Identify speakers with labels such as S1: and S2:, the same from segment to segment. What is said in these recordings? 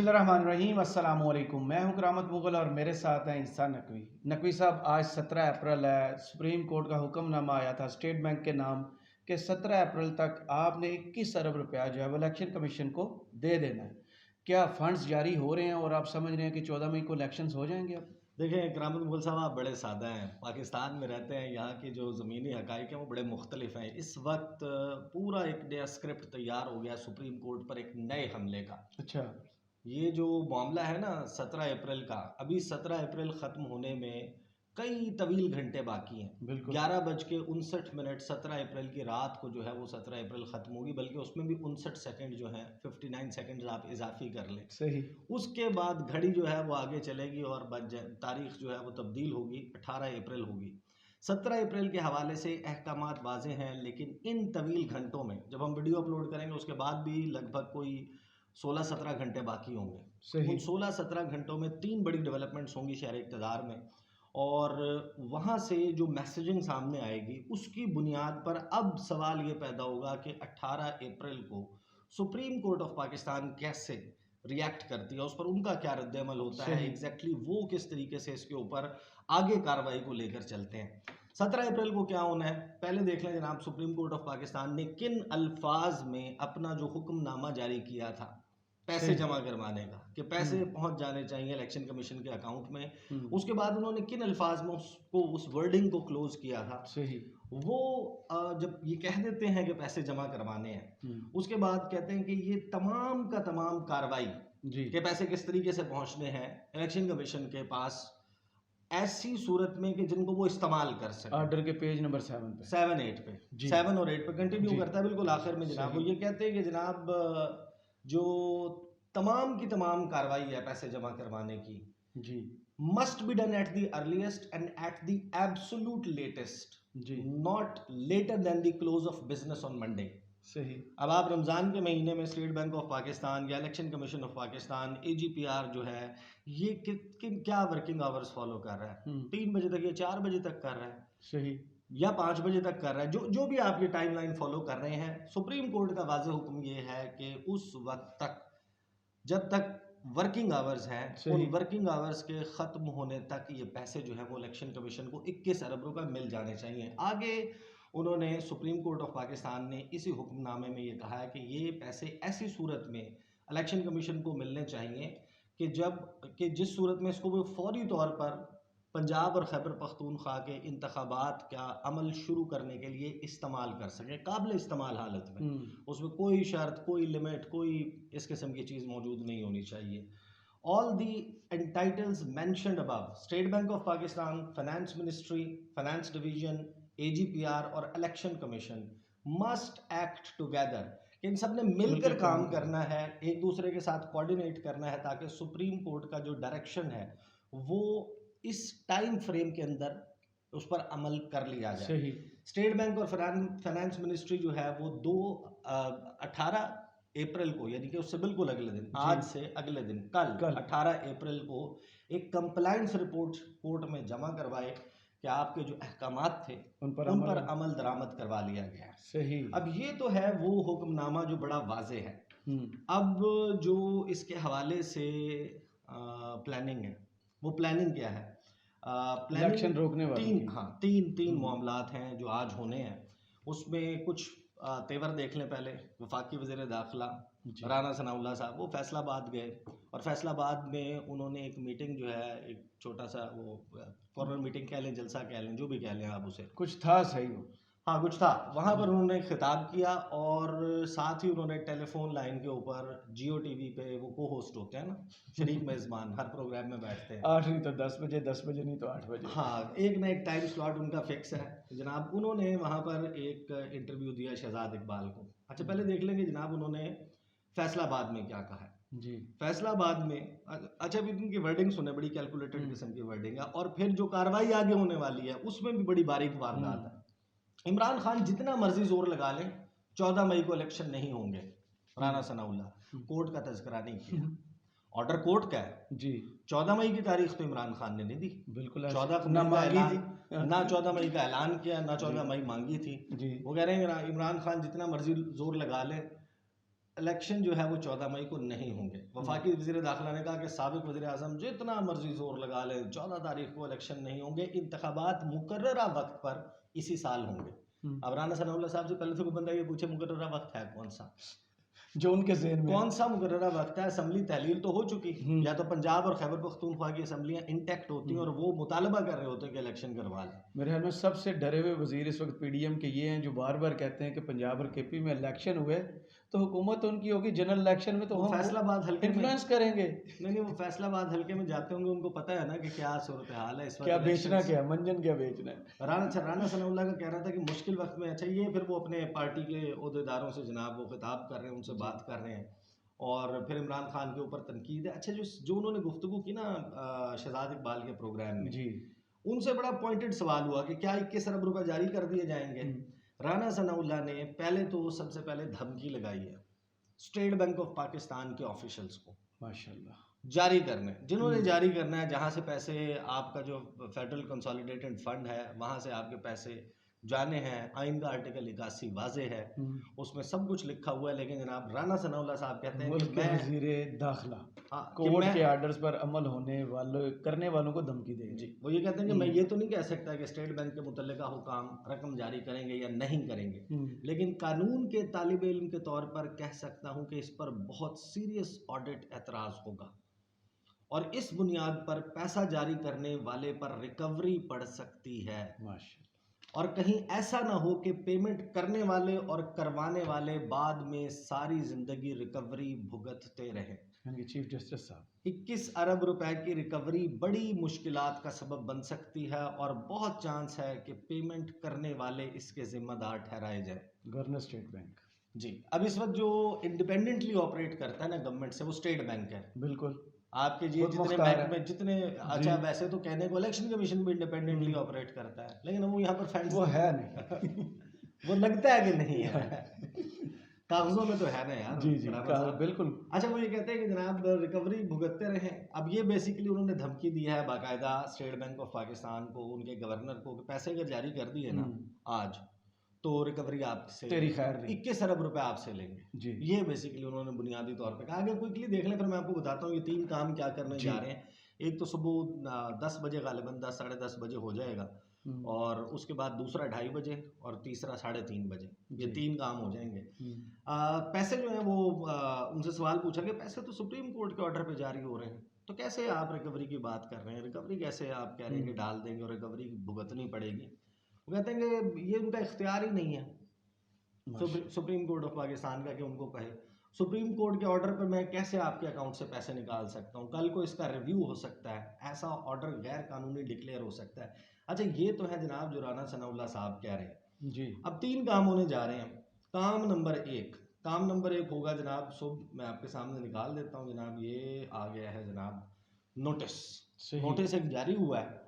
S1: बिस्मिल्लाहिर्रहमानिर्रहीम अस्सलाम वालेकुम। मैं हूं करामत मुगल और मेरे साथ हैं इंसान नकवी। नकवी साहब, आज 17 अप्रैल है। सुप्रीम कोर्ट का हुक्मनामा आया था स्टेट बैंक के नाम कि 17 अप्रैल तक आपने 21 अरब रुपया जो है वो इलेक्शन कमीशन को दे देना है। क्या फंड्स जारी हो रहे हैं और आप समझ रहे हैं कि 14 मई को इलेक्शंस हो जाएंगे? अब
S2: देखें, करामत मुगल साहब, आप बड़े सादा हैं। पाकिस्तान में रहते हैं, यहाँ की जो ज़मीनी हक़ाइक़ हैं वो बड़े मुख्तलिफ हैं। इस वक्त पूरा एक नया स्क्रिप्ट तैयार हो गया सुप्रीम कोर्ट पर एक नए हमले का।
S1: अच्छा।
S2: ये जो मामला है ना 17 अप्रैल का, अभी 17 अप्रैल ख़त्म होने में कई तवील घंटे बाकी हैं।
S1: बिल्कुल
S2: 11:59 17 अप्रैल की रात को जो है वो 17 अप्रैल ख़त्म होगी, बल्कि उसमें भी 59 सेकंड जो है 59 सेकंड आप इजाफी कर लें।
S1: सही।
S2: उसके बाद घड़ी जो है वो आगे चलेगी और तारीख जो है वो तब्दील होगी, 18 अप्रैल होगी। 17 अप्रैल के हवाले से अहकामात वाज़े हैं, लेकिन इन तवील घंटों में जब हम वीडियो अपलोड करेंगे उसके बाद भी लगभग कोई 16-17 घंटे बाकी होंगे।
S1: सही।
S2: उन 16-17 घंटों में 3 बड़ी डेवलपमेंट्स होंगी शहर इक़्तिदार में, और वहाँ से जो मैसेजिंग सामने आएगी उसकी बुनियाद पर अब सवाल ये पैदा होगा कि 18 अप्रैल को सुप्रीम कोर्ट ऑफ पाकिस्तान कैसे रिएक्ट करती है, उस पर उनका क्या रद्द-ए-अमल होता है, एग्जैक्टली वो किस तरीके से इसके ऊपर आगे कार्रवाई को लेकर चलते हैं। 17 अप्रैल को क्या होना है, पहले देख लें जनाब, सुप्रीम कोर्ट ऑफ पाकिस्तान ने किन अल्फाज में अपना जो हुक्मनामा जारी किया था पैसे जमा करवाने का, कि पैसे पहुंच जाने चाहिए इलेक्शन कमीशन के अकाउंट में। उसके बाद उन्होंने किन अल्फाज में उसको, उस वर्डिंग को क्लोज किया था।
S1: सही।
S2: वो जब ये कह देते हैं कि पैसे जमा करवाने हैं, उसके बाद कहते हैं कि ये तमाम का तमाम कार्रवाई के पैसे किस तरीके से पहुंचने हैं इलेक्शन कमीशन के पास, ऐसी सूरत में कि जिनको वो इस्तेमाल कर सके।
S1: ऑर्डर के पेज नंबर 7 पे,
S2: 7-8 पे, 7 और 8 पे कंटिन्यू करता है। बिल्कुल आखिर में जनाब वो ये कहते हैं कि जनाब जो तमाम की तमाम कार्रवाई है पैसे जमा करवाने की
S1: जी,
S2: must be done at the earliest and at the absolute latest,
S1: जी,
S2: not later than the close of business on Monday.
S1: सही।
S2: अब आप रमज़ान के महीने में स्टेट बैंक ऑफ पाकिस्तान या election commission of Pakistan AGPR जो है ये क्या वर्किंग आवर्स फॉलो कर रहा है? 3 बजे तक या 4 बजे तक कर रहा है,
S1: सही,
S2: या 5 बजे तक कर रहा है, जो भी आप ये टाइमलाइन फॉलो कर रहे हैं। सुप्रीम कोर्ट का वाज़ेह हुक्म ये है कि उस वक्त तक, जब तक वर्किंग आवर्स हैं, उन वर्किंग आवर्स के ख़त्म होने तक ये पैसे जो है वो इलेक्शन कमीशन को 21 अरब रुपए मिल जाने चाहिए। आगे उन्होंने, सुप्रीम कोर्ट ऑफ पाकिस्तान ने इसी हुक्मनामे में ये कहा है कि ये पैसे ऐसी सूरत में इलेक्शन कमीशन को मिलने चाहिए कि जिस सूरत में इसको वो फौरी तौर पर पंजाब और खैबर पख्तूनख्वा के इंतखाबात का अमल शुरू करने के लिए इस्तेमाल कर सकें, काबिल इस्तेमाल हालत में। उसमें कोई शर्त, कोई लिमिट, कोई इस किस्म की चीज़ मौजूद नहीं होनी चाहिए। All the entitles mentioned above, State bank of Pakistan, finance ministry, finance division, AGPR और election commission must act together. इन सब ने मिलकर काम करना है, एक दूसरे के साथ कोऑर्डिनेट करना है, ताकि सुप्रीम कोर्ट का जो डायरेक्शन है वो इस टाइम फ्रेम के अंदर उस पर अमल कर लिया जाए।
S1: सही।
S2: स्टेट बैंक और फाइनेंस मिनिस्ट्री जो है वो 18 अप्रैल को, यानी कि उससे बिल्कुल अगले दिन, आज से अगले दिन, कल 18 अप्रैल को एक कंप्लायंस रिपोर्ट कोर्ट में जमा करवाए कि आपके जो अहकामात थे उन पर अमल दरामद करवा लिया गया।
S1: सही।
S2: अब ये तो है वो हुक्मनामा जो बड़ा वाजे है। अब जो इसके हवाले से प्लानिंग है, वो प्लानिंग क्या है?
S1: इलेक्शन रोकने वाली
S2: तीन मामलात हैं जो आज होने हैं। उसमें कुछ तेवर देख लें। पहले वफाकी वज़ीर दाखिला राना सनाउल्लाह साहब वो फैसलाबाद गए, और फैसलाबाद में उन्होंने एक मीटिंग जो है, एक छोटा सा वो कॉर्नर मीटिंग कह लें, जलसा कह लें, जो भी कह लें आप उसे,
S1: कुछ था सही वो,
S2: हाँ कुछ था। वहाँ पर उन्होंने खिताब किया, और साथ ही उन्होंने टेलीफोन लाइन के ऊपर जियो TV पे वो को होस्ट होते हैं ना, शरीफ मेज़बान, हर प्रोग्राम में बैठते हैं।
S1: 8 नहीं तो 10 बजे, 10 बजे नहीं तो 8 बजे,
S2: हाँ, एक ना एक टाइम स्लॉट उनका फिक्स है जनाब। उन्होंने वहाँ पर एक इंटरव्यू दिया शहजाद इकबाल को। अच्छा, पहले देख लेंगे जनाब उन्होंने फैसलाबाद में क्या कहा है
S1: जी।
S2: फैसलाबाद में, अच्छा अभी उनकी वर्डिंग सुने, बड़ी कैलकुलेटेड किस्म की वर्डिंग है, और फिर जो कार्रवाई आगे होने वाली है उसमें भी बड़ी बारीक वारदात है। इमरान खान जितना मर्जी जोर लगा लें, 14 मई को इलेक्शन नहीं होंगे। राना सनाउल्लाह, कोर्ट का तज़किरा नहीं किया, ऑर्डर कोर्ट का है जी। 14 मई की तारीख तो इमरान खान ने नहीं दी, बिल्कुल 14 मई का ऐलान, ना 14 मई का ऐलान किया, ना 14 मई मांगी थी जी। वो कह रहे हैं इमरान खान जितना मर्जी जोर लगा ले, इलेक्शन जो है वो 14 मई को नहीं होंगे। वफाकी वज़ीर दाखिला ने कहा कि साबिक वज़ीर आज़म जितना मर्जी जोर लगा ले 14 तारीख को इलेक्शन नहीं होंगे, इंतखाबात मुकर्ररा वक्त पर इसी साल होंगे। अब राना सनाउल्लाह साहब से पहले तो कोई बंदा ये पूछे मुकर्ररा वक्त है कौन सा,
S1: जो उनके ज़हन में
S2: कौन सा मुकर्ररा वक्त है। असम्बली तहलील तो हो चुकी, या तो पंजाब और खैबर पख्तूनख्वा की असम्बलियाँ इंटैक्ट होती हैं और वो मुतालबा कर रहे होते हैं कि इलेक्शन करवा लें।
S1: मेरे ख्याल में सबसे डरे हुए वजीर इस वक्त पीडीएम के ये हैं जो बार बार कहते हैं कि पंजाब और केपी में इलेक्शन हुए तो हुकूमत उनकी होगी, जनरल इलेक्शन में तो
S2: वो
S1: हम
S2: फैसलाबाद हल्के में
S1: इन्फ्लुएंस करेंगे।
S2: नहीं वो फैसलाबाद हल्के में जाते होंगे, उनको पता है ना कि क्या सूरत हाल है इस वक्त,
S1: क्या बेचना,
S2: elections।
S1: क्या मंजन क्या बेचना है।
S2: राना सनाउल्लाह का कहना था कि मुश्किल वक्त में, अच्छा ये फिर वो अपने पार्टी के ओहदेदारों से जनाब वो खिताब कर रहे हैं, उनसे बात कर रहे हैं और फिर इमरान खान के ऊपर तनकीद है। अच्छा जो उन्होंने गुफ्तगू की ना शहजाद इकबाल के प्रोग्राम में,
S1: जी
S2: उनसे बड़ा पॉइंटेड सवाल हुआ कि क्या 21 अरब रुपए जारी कर दिए जाएंगे। राना सनाउल्लाह ने पहले तो सबसे पहले धमकी लगाई है स्टेट बैंक ऑफ पाकिस्तान के ऑफिशियल्स को
S1: माशाल्लाह
S2: जारी करने, जिन्होंने जारी करना है, जहां से पैसे आपका जो फेडरल कंसोलिडेटेड फंड है वहां से आपके पैसे जाने हैं। आइन का आर्टिकल 81 वाजे है, उसमें सब कुछ लिखा हुआ है। लेकिन जनाब राना सनाउल्लाह साहब कहते हैं
S1: मुल्क
S2: कि
S1: के
S2: मैं
S1: वजीर दाखिला
S2: कि
S1: कोर्ट
S2: मैं
S1: के आर्डर्स पर अमल होने वालों करने वालों को धमकी दे
S2: जी, वो ये कहते हैं कि मैं ये तो नहीं कह सकता कि स्टेट बैंक के मुतल्लिका हुकाम रकम जारी करेंगे या नहीं करेंगे, लेकिन कानून के तालिब इल्म के तौर पर कह सकता हूं कि इस पर बहुत सीरियस ऑडिट एतराज होगा और इस बुनियाद पर पैसा जारी करने वाले पर रिकवरी पड़ सकती है।
S1: माशाल्लाह।
S2: और कहीं ऐसा ना हो कि पेमेंट करने वाले और करवाने वाले बाद में सारी जिंदगी रिकवरी भुगतते रहें।
S1: चीफ जस्टिस साहब,
S2: 21 अरब रुपए की रिकवरी बड़ी मुश्किलात का सबब बन सकती है और बहुत चांस है कि पेमेंट करने वाले इसके जिम्मेदार ठहराए जाए।
S1: Governor state bank.
S2: जी, अब इस वक्त जो इंडिपेंडेंटली ऑपरेट करता है ना गवर्नमेंट से, वो स्टेट बैंक है।
S1: बिल्कुल
S2: आपके जी
S1: खुद
S2: जितने
S1: मुख्तार
S2: बैंक
S1: है।
S2: में जितने, अच्छा वैसे तो कहने को इलेक्शन कमीशन भी इंडिपेंडेंटली ऑपरेट करता है, लेकिन वो यहाँ पर फैंस
S1: वो है नहीं
S2: वो लगता है कि नहीं है कागजों में तो है ना यार।
S1: जी जी बिल्कुल।
S2: अच्छा वो ये कहते हैं कि जनाब रिकवरी भुगतते रहें। अब ये बेसिकली उन्होंने धमकी दी है बाकायदा स्टेट बैंक ऑफ पाकिस्तान को, उनके गवर्नर को, कि पैसे अगर जारी कर दिए ना आज तो रिकवरी आपसे
S1: तेरी खैर नहीं,
S2: 21 अरब रुपए आपसे लेंगे जी। ये बेसिकली उन्होंने बुनियादी तौर पे कहा। आगे क्विकली देख लें, फिर मैं आपको बताता हूँ ये 3 काम क्या करने जा रहे हैं। एक तो सुबह 10 बजे गालिबन 10 साढ़े 10 बजे हो जाएगा और उसके बाद दूसरा 2:30 बजे और तीसरा 3:30 बजे, ये 3 काम हो जाएंगे। पैसे जो है वो उनसे सवाल पूछा कि पैसे तो सुप्रीम कोर्ट के ऑर्डर पे जारी हो रहे हैं, तो कैसे आप रिकवरी की बात कर रहे हैं, रिकवरी कैसे आप कह रहे हैं कि डाल देंगे और रिकवरी भुगतनी पड़ेगी। वो कहते हैं कि ये उनका इख्तियार ही नहीं है सुप्रीम कोर्ट ऑफ पाकिस्तान का कि उनको कहे। सुप्रीम कोर्ट के ऑर्डर पर मैं कैसे आपके अकाउंट से पैसे निकाल सकता हूँ, कल को इसका रिव्यू हो सकता है, ऐसा ऑर्डर गैर कानूनी डिक्लेयर हो सकता है। अच्छा ये तो है जनाब जो राना सनाउल्लाह साहब कह रहे हैं जी। अब 3 काम होने जा रहे हैं। काम नंबर 1 होगा जनाब, मैं आपके सामने निकाल देता हूँ जनाब, ये आ गया है जनाब नोटिस एक जारी हुआ है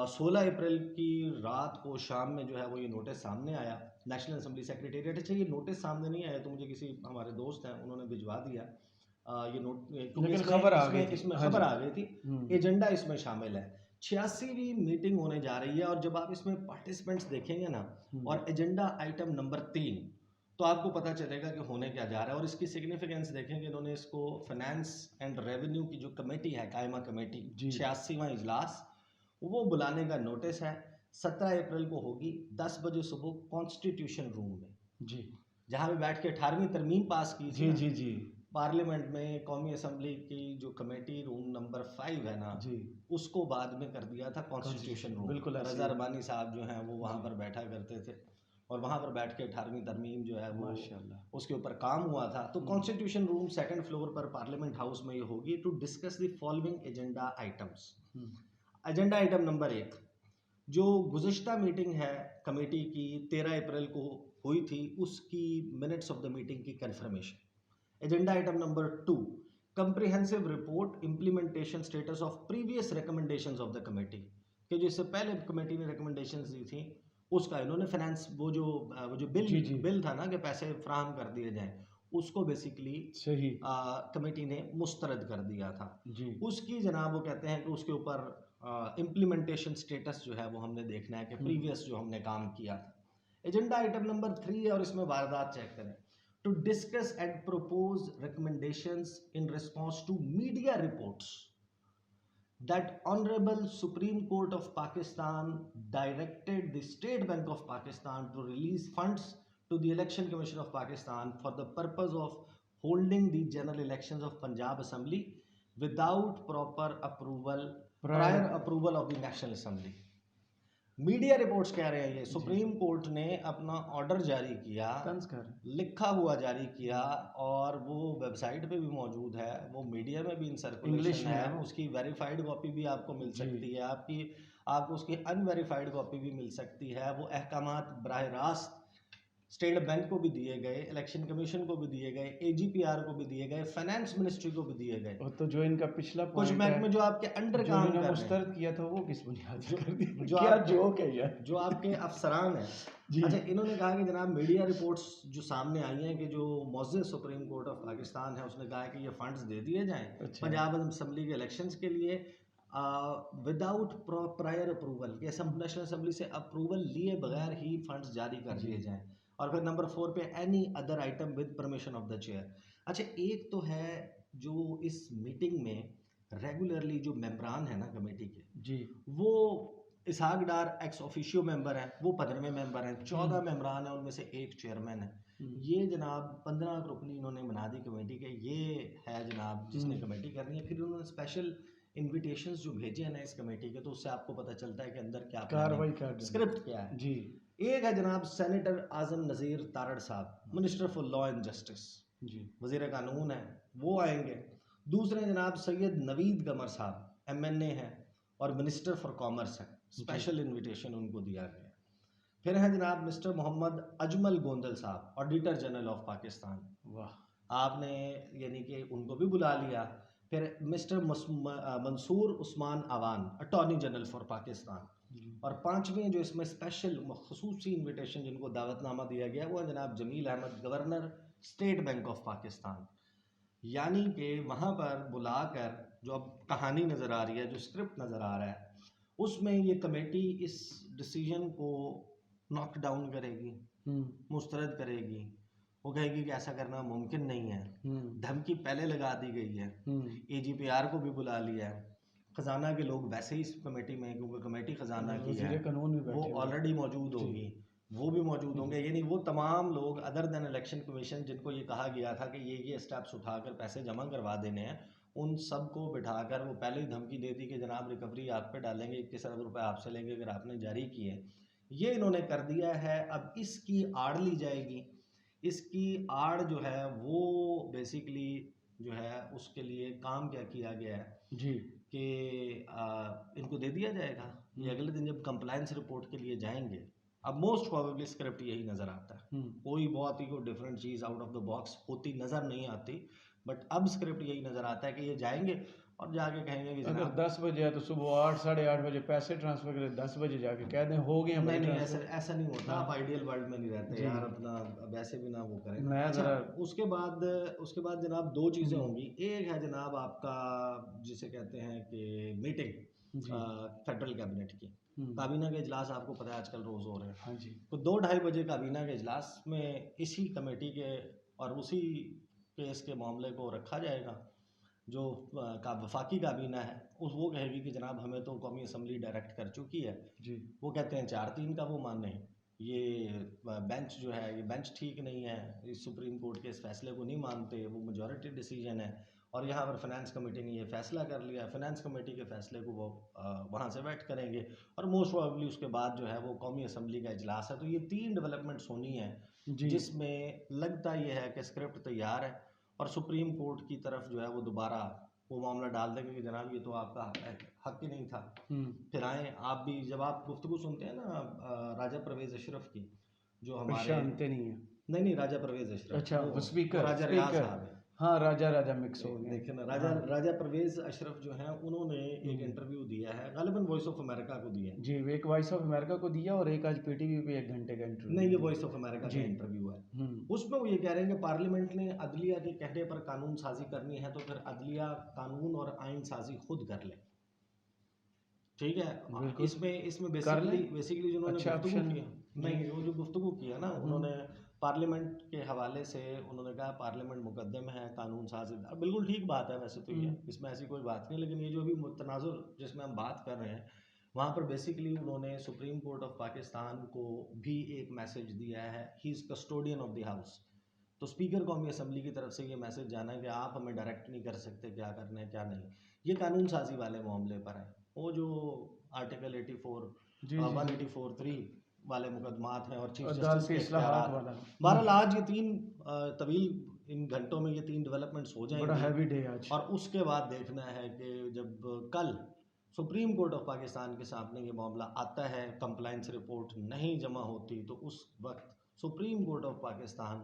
S2: 16 अप्रैल की रात को शाम में जो है वो ये नोटिस सामने आया नेशनल असेंबली सेक्रेटेरिएट। अच्छा ये नोटिस सामने नहीं आया तो मुझे किसी हमारे दोस्त हैं उन्होंने भिजवा दिया ये नोट, क्योंकि खबर आ गई थी, इसमें खबर आ गई थी, एजेंडा इसमें शामिल है। 86वीं मीटिंग होने जा रही है और जब आप इसमें पार्टिसिपेंट्स देखेंगे ना और एजेंडा आइटम नंबर 3 तो आपको पता चलेगा कि होने क्या जा रहा है। और इसकी सिग्निफिकेंस देखेंगे, इन्होंने इसको फाइनेंस एंड रेवेन्यू की जो कमेटी है, कायमा कमेटी, 86वां इजलास, वो बुलाने का नोटिस है। 17 अप्रैल को होगी 10 बजे सुबह कॉन्स्टिट्यूशन रूम में जी, जहाँ पे बैठ के 18वीं तरमीम पास की थी जी पार्लियामेंट में। कौमी असम्बली की जो कमेटी रूम नंबर 5 है ना जी, उसको बाद में कर दिया था कॉन्स्टिट्यूशन रूम। बिल्कुल रज़ा रबानी साहब जो हैं वो वहाँ पर बैठा करते थे और वहाँ पर बैठ के 18वीं तरमीम जो है वो माशाल्लाह उसके ऊपर काम हुआ था। तो कॉन्स्टिट्यूशन रूम 2nd फ्लोर पर पार्लियामेंट हाउस में ये होगी to discuss the following agenda items. Agenda item number 1 जो गुज़िश्ता मीटिंग है कमेटी की 13 अप्रैल को हुई थी, उसकी मिनट्स ऑफ द मीटिंग की confirmation. Agenda item number 2 comprehensive report implementation status of previous recommendations of the committee, कि जो इससे पहले कमेटी ने रिकमेंडेशंस दी थी उसका इन्होंने फाइनेंस वो जो बिल था ना कि पैसे फ्राहम कर दिए जाएं, उसको बेसिकली सही कमेटी ने मुस्तरद कर दिया था जी। उसकी जनाब वो कहते हैं कि उसके ऊपर इम्प्लीमेंटेशन स्टेटस जो है वो हमने देखना है कि प्रीवियस जो हमने काम किया था। एजेंडा आइटम नंबर 3 है और इसमें वारदात चेक करें। to discuss and propose recommendations in response to media reports that Honorable Supreme Court of Pakistan directed the State Bank of Pakistan to release funds to the Election Commission of Pakistan for the purpose of holding the general elections of Punjab Assembly without prior approval of the National Assembly. Media reports कह रहे हैं ये supreme court ने अपना order जारी किया, लिखा हुआ जारी किया, और वो वेबसाइट पे भी मौजूद है, वो मीडिया में भी इन सर्कुलेशन है, उसकी वेरीफाइड कॉपी भी आपको मिल सकती है, आपको उसकी अनवेरीफाइड कॉपी भी मिल सकती है। वो अहकामात बराह रास्त स्टेट बैंक को भी दिए गए, इलेक्शन कमीशन को भी दिए गए, एजीपीआर को भी दिए गए, फाइनेंस मिनिस्ट्री को भी दिए गए।
S1: तो जो इनका पिछला
S2: कुछ महकमे जो आपके अंडर काम कर रहे हैं,
S1: मुस्तरद किया था, वो किस बुनियाद पर कर दिया?
S2: जो
S1: क्या जोक है यार,
S2: जो आपके अफसरान हैं। अच्छा, इन्होंने कहा कि जनाब मीडिया रिपोर्ट्स जो सामने आई हैं कि जो मौजूद सुप्रीम कोर्ट ऑफ पाकिस्तान है उसने कहा है कि ये फंड्स दे दिए जाएं पंजाब असेंबली के इलेक्शंस के लिए विदाउट प्रायर अप्रूवल, कि नेशनल असेंबली से अप्रूवल लिए बगैर ही फंड्स जारी कर दिए जाएं। और फिर नंबर 4 पे any other item with permission of the chair. अच्छा, एक तो है जो इस मीटिंग में रेगुलरली जो मेंबरान है ना कमेटी के जी, वो इसहाक डार एक्स ऑफिशियो मेंबर हैं, वो 15वें मेंबर हैं, 14 मेंबरान हैं, उनमें से एक चेयरमैन है। ये जनाब 15 रुकनी इन्होंने बना दी कमेटी के, ये है जनाब जिसने कमेटी करनी है। फिर उन्होंने स्पेशल इन्विटेशंस जो भेजे हैं ना इस कमेटी के, तो उससे आपको पता चलता है कि अंदर क्या कार्रवाई, स्क्रिप्ट क्या है जी। एक है जनाब सेनेटर आजम नज़ीर तारड़ साहब, minister for law and justice जी, वज़ीर कानून है, वो आएंगे। दूसरे जनाब सैयद नवीद कमर साहब, MNA है और मिनिस्टर फॉर कॉमर्स है, स्पेशल इन्विटेशन उनको दिया गया। फिर है जनाब मिस्टर मोहम्मद अजमल गोंदल साहब, ऑडिटर जनरल ऑफ पाकिस्तान, वाह, आपने यानी कि उनको भी बुला लिया। फिर mister Mansoor Usman Awan, attorney general for Pakistan. और 5वें जो इसमें स्पेशल खसूसी इन्विटेशन जिनको दावतनामा दिया गया वो है जनाब Jamil Ahmed, governor state bank of Pakistan. यानी कि वहाँ पर बुलाकर जो अब कहानी नज़र आ रही है, जो स्क्रिप्ट नज़र आ रहा है, उसमें ये कमेटी इस डिसीजन को नॉक डाउन करेगी, मुस्तरद करेगी, वो कहेगी कि ऐसा करना मुमकिन नहीं है, धमकी पहले लगा दी गई है, AGPR को भी बुला लिया है, खजाना के लोग वैसे ही इस कमेटी में, क्योंकि कमेटी खजाना की है, वो ऑलरेडी मौजूद होगी, वो भी मौजूद होंगे। यानी वो तमाम लोग अदर देन इलेक्शन कमीशन जिनको ये कहा गया था कि ये स्टेप्स उठाकर पैसे जमा करवा देने हैं, उन सब को बिठाकर वो पहले ही धमकी दे दी कि जनाब रिकवरी आप पे डालेंगे, 21 अरब रुपये आपसे लेंगे अगर आपने जारी किए। ये इन्होंने कर दिया है। अब इसकी आड़ ली जाएगी। इसकी आड़ जो है वो बेसिकली जो है उसके लिए काम क्या किया गया है जी, कि इनको दे दिया जाएगा। ये अगले दिन जब कंप्लायंस रिपोर्ट के लिए जाएंगे, अब मोस्ट प्रोबेबली स्क्रिप्ट यही नज़र आता है, कोई बहुत ही कोई different cheese out of the box होती नज़र नहीं आती, बट अब स्क्रिप्ट यही नज़र आता है कि ये जाएंगे और जाके कहेंगे कि
S1: अगर 10 बजे है तो सुबह 8 साढ़े 8 बजे पैसे ट्रांसफर करें, 10 बजे जाके कह दें हो गए।
S2: नहीं, ऐसा नहीं होता। आप आइडियल वर्ल्ड में नहीं रहते यार, अपना वैसे भी ना वो करें। अच्छा, उसके बाद जनाब 2 चीज़ें होंगी। एक है जनाब आपका जिसे कहते हैं कि मीटिंग फेडरल कैबिनेट की, काबीना के इजलास आपको पता है आजकल रोज़ हो रहे हैं। हाँ जी। तो 2-2:30 बजे काबीना के इजलास में इसी कमेटी के और उसी केस के मामले को रखा जाएगा। जो वफाकी काबीना है वो कहेगी कि जनाब हमें तो कौमी असम्बली डायरेक्ट कर चुकी है जी, वो कहते हैं 4-3 का वो माने, ये बेंच जो है ये बेंच ठीक नहीं है, इस सुप्रीम कोर्ट के इस फैसले को नहीं मानते, वो मेजॉरिटी डिसीजन है। और यहाँ पर फाइनेंस कमेटी ने ये फैसला कर लिया, फाइनेंस कमेटी के फैसले को वो वहाँ से वेट करेंगे और मोस्ट प्रोबेबली उसके बाद जो है वो कौमी असम्बली का इजलास है। तो ये 3 डेवलपमेंट्स होनी है जिसमें लगता ये है कि स्क्रिप्ट तैयार है और सुप्रीम कोर्ट की तरफ जो है वो दोबारा वो मामला डाल देंगे कि जनाब ये तो आपका हक ही नहीं था। फिर आए आप भी, जब आप गुफ्तगू सुनते हैं ना राजा परवेज़ अशरफ की, जो हमारे नहीं है, नहीं राजा परवेज़ अशरफ, अच्छा वो स्पीकर राजा रियाज साहब है, हाँ राजा मिक्स हो गया। देखिए ना, राजा परवेज़ अशरफ जो हैं उन्होंने एक इंटरव्यू दिया है, गालिबन वॉइस ऑफ अमेरिका को दिया जी, एक वॉइस ऑफ अमेरिका को दिया और एक आज PTV पे 1 घंटे का इंटरव्यू। नहीं, ये वॉइस ऑफ अमेरिका का इंटरव्यू है। उसमें वो ये कह रहे हैं कि पार्लियामेंट ने अदलिया के कहने पर कानून साजी करनी है तो फिर अदलिया कानून और आइन साजी खुद कर ले। ठीक है, इसमें बेसिकली जिन्होंने गुफ्तगू किया, नहीं वो जो गुफ्तगू किया ना उन्होंने पार्लियामेंट के हवाले से उन्होंने कहा पार्लियामेंट मुकद्दम है, कानून साज इदारा, बिल्कुल ठीक बात है वैसे तो, ये इसमें ऐसी कोई बात नहीं, लेकिन ये जो भी मुतनाज़ुर जिसमें हम बात कर रहे हैं वहाँ पर बेसिकली उन्होंने सुप्रीम कोर्ट ऑफ पाकिस्तान को भी एक मैसेज दिया है, he is custodian of the house. तो स्पीकर कौमी असम्बली की तरफ से ये मैसेज जाना है कि आप हमें डायरेक्ट नहीं कर सकते क्या करना है क्या नहीं। ये कानून साजी वाले मामले पर है, वो जो आर्टिकल 84 184(3) वाले मुकदमात हैं और चीफ जस्टिस के इख्तियारात वाला। बहरहाल आज ये तीन तवील इन घंटों में ये तीन डेवलपमेंट्स हो जाएंगे,
S1: बड़ा हैवी डे आज।
S2: और उसके बाद देखना है कि जब कल सुप्रीम कोर्ट ऑफ पाकिस्तान के सामने ये मामला आता है, कंप्लाइंस रिपोर्ट नहीं जमा होती, तो उस वक्त सुप्रीम कोर्ट ऑफ पाकिस्तान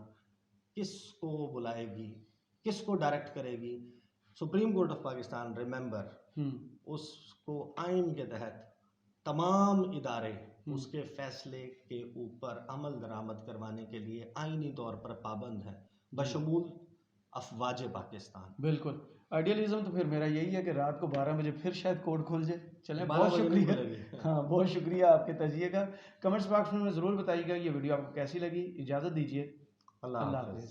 S2: किसको बुलाएगी, किसको डायरेक्ट करेगी। Supreme court of Pakistan, remember, उसको आइन के तहत तमाम इदारे उसके फैसले के ऊपर अमल दरामद करवाने के लिए आइनी तौर पर पाबंद है, बशमूल अफवाज पाकिस्तान।
S1: बिल्कुल आइडियलिज्म तो फिर मेरा यही है कि रात को 12 बजे फिर शायद कोर्ट खुल जाए। चलें, बहुत शुक्रिया। हाँ, बहुत शुक्रिया आपके तजिए का। कमेंट्स बॉक्स में ज़रूर बताइएगा ये वीडियो आपको कैसी लगी। इजाज़त दीजिए, अल्लाह हाफ़िज़।